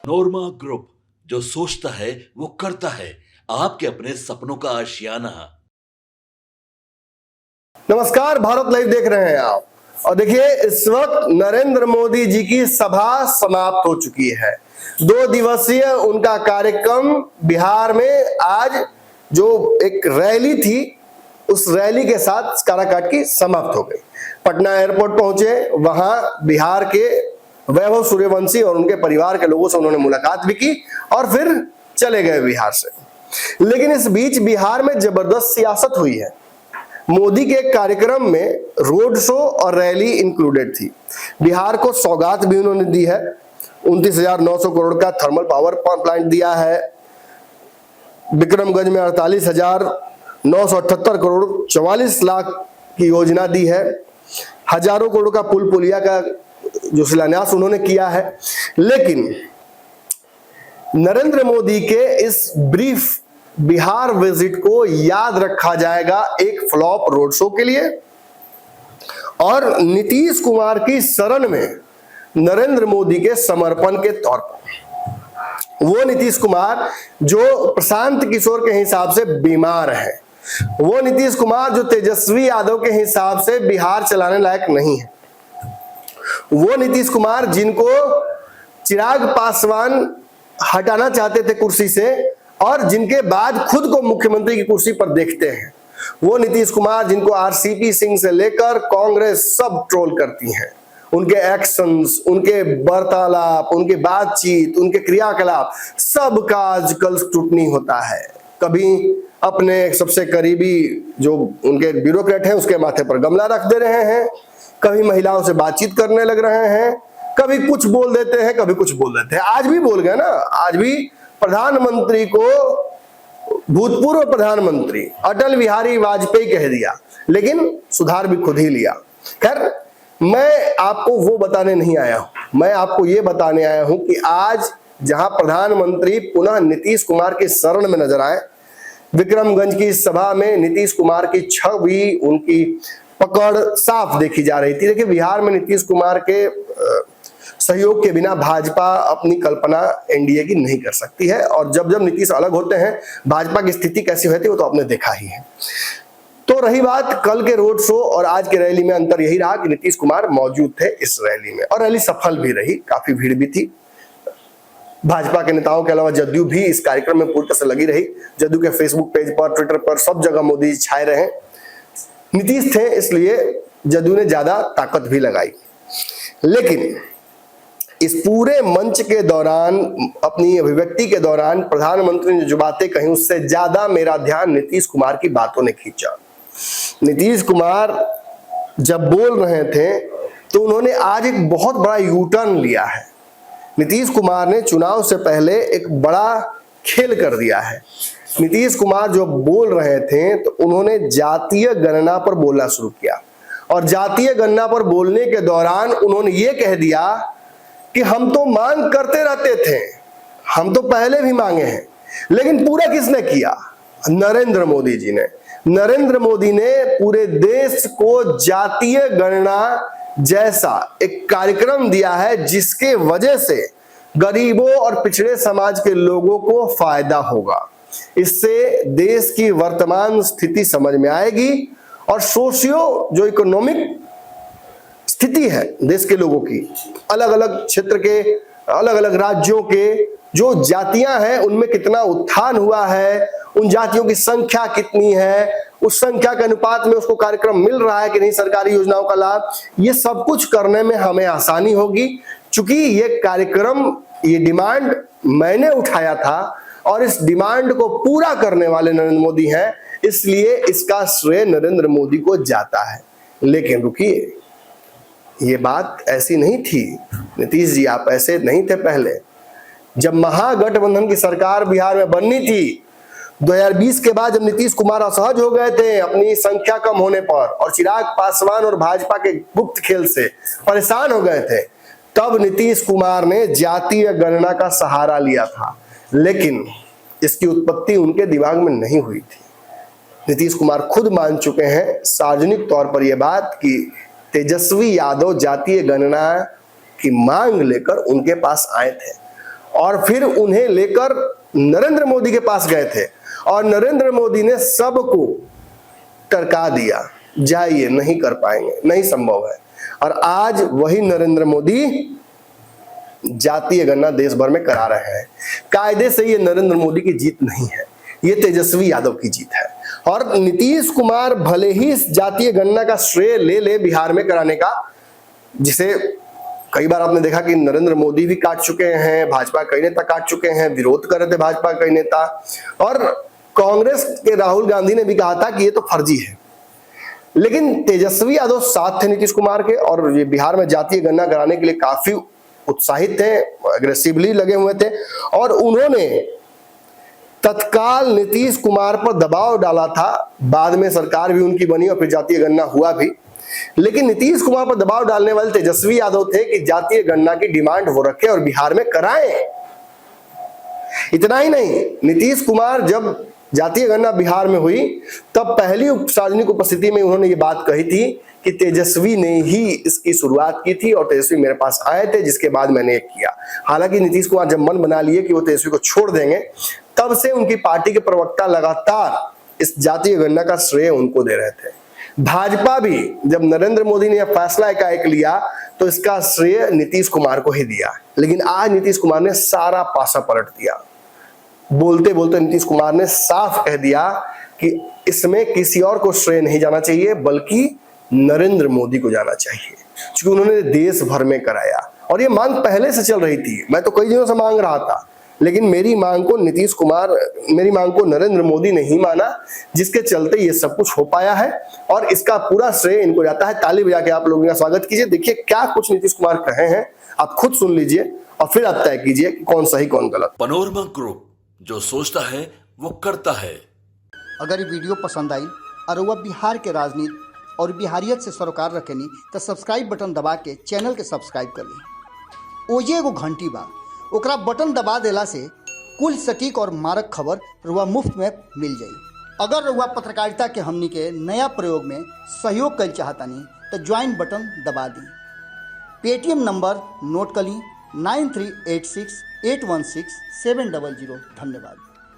नोरमा group, जो सोचता है वो करता है। आपके अपने सपनों का आशियाना। नमस्कार, भारत लाइव देख रहे हैं आप। और देखिए, इस वक्त नरेंद्र मोदी जी की सभा समाप्त हो चुकी है। 2 दिवसीय उनका कार्यक्रम बिहार में आज जो एक रैली थी, उस रैली के साथ काराकाट की समाप्त हो गई। पटना एयरपोर्ट पहुंचे, वहां बिहार के वैभव सूर्यवंशी और उनके परिवार के लोगों से उन्होंने मुलाकात भी की और फिर चले गए बिहार से। लेकिन इस बीच बिहार में जबरदस्त सियासत हुई है। मोदी के कार्यक्रम में रोड शो और रैली इंक्लूडेड थी। बिहार को सौगात भी उन्होंने दी है। 29,900 करोड़ का थर्मल पावर प्लांट दिया है। विक्रमगंज में 48,978 करोड़ 44 लाख की योजना दी है। हजारों करोड़ का पुल पुलिया का जो शिलान्यास उन्होंने किया है। लेकिन नरेंद्र मोदी के इस ब्रीफ बिहार विजिट को याद रखा जाएगा एक फ्लॉप रोड शो के लिए और नीतीश कुमार की शरण में नरेंद्र मोदी के समर्पण के तौर पर। वो नीतीश कुमार जो प्रशांत किशोर के हिसाब से बीमार है, वो नीतीश कुमार जो तेजस्वी यादव के हिसाब से बिहार चलाने लायक नहीं है, वो नीतीश कुमार जिनको चिराग पासवान हटाना चाहते थे कुर्सी से और जिनके बाद खुद को मुख्यमंत्री की कुर्सी पर देखते हैं, वो नीतीश कुमार जिनको आरसीपी सिंह से लेकर कांग्रेस सब ट्रोल करती हैं। उनके एक्शंस, उनके वार्तालाप, उनके बातचीत, उनके क्रियाकलाप सब का आजकल स्क्रूटनी होता है। कभी अपने सबसे करीबी जो उनके ब्यूरोक्रेट हैं उसके माथे पर गमला रख दे रहे हैं, कभी महिलाओं से बातचीत करने लग रहे हैं, कभी कुछ बोल देते हैं, कभी कुछ बोल देते हैं। आज भी बोल गए ना, आज भी प्रधानमंत्री को भूतपूर्व प्रधानमंत्री अटल बिहारी वाजपेयी कह दिया, लेकिन सुधार भी खुद ही लिया। खैर, मैं आपको वो बताने नहीं आया हूं, मैं आपको ये बताने आया हूं कि आज जहां प्रधानमंत्री पुनः नीतीश कुमार की शरण में नजर आए, विक्रमगंज की सभा में नीतीश कुमार की छवि, उनकी पकड़ साफ देखी जा रही थी। देखिए, बिहार में नीतीश कुमार के सहयोग के बिना भाजपा अपनी कल्पना एनडीए की नहीं कर सकती है और जब जब नीतीश अलग होते हैं भाजपा की स्थिति कैसी होती है वो तो आपने देखा ही है। तो रही बात कल के रोड शो और आज के रैली में, अंतर यही रहा कि नीतीश कुमार मौजूद थे इस रैली में और रैली सफल भी रही, काफी भीड़ भी थी। भाजपा के नेताओं के अलावा जदयू भी इस कार्यक्रम में पूरी तरह से लगी रही। जदयू के फेसबुक पेज पर, ट्विटर पर, सब जगह मोदी छाए रहे। नीतीश थे इसलिए जदयू ने ज्यादा ताकत भी लगाई। लेकिन इस पूरे मंच के दौरान, अपनी अभिव्यक्ति के दौरान प्रधानमंत्री ने जो बातें कही उससे ज्यादा मेरा ध्यान नीतीश कुमार की बातों ने खींचा। नीतीश कुमार जब बोल रहे थे तो उन्होंने आज एक बहुत बड़ा यू टर्न लिया है। नीतीश कुमार ने चुनाव से पहले एक बड़ा खेल कर दिया है। नीतीश कुमार जो बोल रहे थे तो उन्होंने जातीय गणना पर बोलना शुरू किया और जातीय गणना पर बोलने के दौरान उन्होंने ये कह दिया कि हम तो मांग करते रहते थे, हम तो पहले भी मांगे हैं, लेकिन पूरा किसने किया? नरेंद्र मोदी जी ने। नरेंद्र मोदी ने पूरे देश को जातीय गणना जैसा एक कार्यक्रम दिया है जिसके वजह से गरीबों और पिछड़े समाज के लोगों को फायदा होगा। इससे देश की वर्तमान स्थिति समझ में आएगी और सोशियो जो इकोनॉमिक स्थिति है देश के लोगों की, अलग अलग क्षेत्र के, अलग अलग राज्यों के जो जातियां हैं उनमें कितना उत्थान हुआ है, उन जातियों की संख्या कितनी है, उस संख्या के अनुपात में उसको कार्यक्रम मिल रहा है कि नहीं, सरकारी योजनाओं का लाभ, ये सब कुछ करने में हमें आसानी होगी। चूंकि ये कार्यक्रम, ये डिमांड मैंने उठाया था और इस डिमांड को पूरा करने वाले नरेंद्र मोदी हैं, इसलिए इसका श्रेय नरेंद्र मोदी को जाता है। लेकिन रुकिए, ये बात ऐसी नहीं थी। नीतीश जी, आप ऐसे नहीं थे पहले। जब महागठबंधन की सरकार बिहार में बननी थी 2020 के बाद, जब नीतीश कुमार असहज हो गए थे अपनी संख्या कम होने पर और चिराग पासवान और भाजपा के गुप्त खेल से परेशान हो गए थे, तब नीतीश कुमार ने जातीय गणना का सहारा लिया था। लेकिन इसकी उत्पत्ति उनके दिमाग में नहीं हुई थी। नीतीश कुमार खुद मान चुके हैं सार्वजनिक तौर पर यह बात कि तेजस्वी यादव जातीय गणना की मांग लेकर उनके पास आए थे और फिर उन्हें लेकर नरेंद्र मोदी के पास गए थे और नरेंद्र मोदी ने सबको टरका दिया, जाइए नहीं कर पाएंगे, नहीं संभव है। और आज वही नरेंद्र मोदी जातीय गणना देश भर में करा रहे हैं। कायदे से ये नरेंद्र मोदी की जीत नहीं है, ये तेजस्वी यादव की जीत है। और नीतीश कुमार भले ही इस जातीय गणना का श्रेय ले बिहार में कराने का, जिसे कई बार आपने देखा कि नरेंद्र मोदी भी काट चुके हैं, भाजपा कई नेता काट चुके हैं, विरोध कर रहे थे भाजपा कई नेता, और कांग्रेस के राहुल गांधी ने भी कहा था कि ये तो फर्जी है। लेकिन तेजस्वी यादव साथ थे नीतीश कुमार के, और ये बिहार में जातीय गणना कराने के लिए काफी उत्साहित थे, एग्रेसिवली लगे हुए थे, और उन्होंने तत्काल नीतीश कुमार पर दबाव डाला था। बाद में सरकार भी उनकी बनी और फिर जातीय गणना हुआ भी, लेकिन नीतीश कुमार पर दबाव डालने वाले तेजस्वी यादव थे कि जातीय गणना की डिमांड हो रखे और बिहार में कराएं। इतना ही नहीं, नीतीश कुमार जब जातीय गणना बिहार में हुई तब पहली सार्वजनिक उपस्थिति में उन्होंने ये बात कही थी कि तेजस्वी ने ही इसकी शुरुआत की थी और तेजस्वी मेरे पास आए थे, जिसके बाद मैंने ये किया। हालांकि नीतीश कुमार जब मन बना लिए कि वो तेजस्वी को छोड़ देंगे, तब से उनकी पार्टी के प्रवक्ता लगातार इस जातीय गणना का श्रेय उनको दे रहे थे। भाजपा भी जब नरेंद्र मोदी ने यह फैसला एकाएक लिया तो इसका श्रेय नीतीश कुमार को ही दिया, लेकिन आज नीतीश कुमार ने सारा पासा पलट दिया। बोलते बोलते नीतीश कुमार ने साफ कह दिया कि इसमें किसी और को श्रेय नहीं जाना चाहिए, बल्कि नरेंद्र मोदी को जाना चाहिए, क्योंकि उन्होंने देश भर में कराया। और ये मांग पहले से चल रही थी, मैं तो कई दिनों से मांग रहा था, लेकिन मेरी मांग को नरेंद्र मोदी ने ही माना, जिसके चलते ये सब कुछ हो पाया है। और इसका पूरा श्रेय इनको जाता है। ताली बजा के आप लोगों का स्वागत कीजिए। देखिए क्या कुछ नीतीश कुमार कहे हैं, आप खुद सुन लीजिए और फिर आप तय कीजिए कि कौन सही कौन गलत। पनोरमा ग्रुप, जो सोचता है वो करता है। अगर ये वीडियो पसंद आई और वह बिहार के राजनीति और बिहारियत से सरोकार रखेनी तो सब्सक्राइब बटन दबा के चैनल के सब्सक्राइब कर ली। ओजे एगो घंटी बा, ओकरा बटन दबा देला से कुल सटीक और मारक खबर रुआ मुफ्त में मिल जाई। अगर रुआ पत्रकारिता के हमनी के नया प्रयोग में सहयोग कर चाहतानी तो ज्वाइन बटन दबा दी। पेटीएम नंबर नोट कर ली 9386816700। धन्यवाद।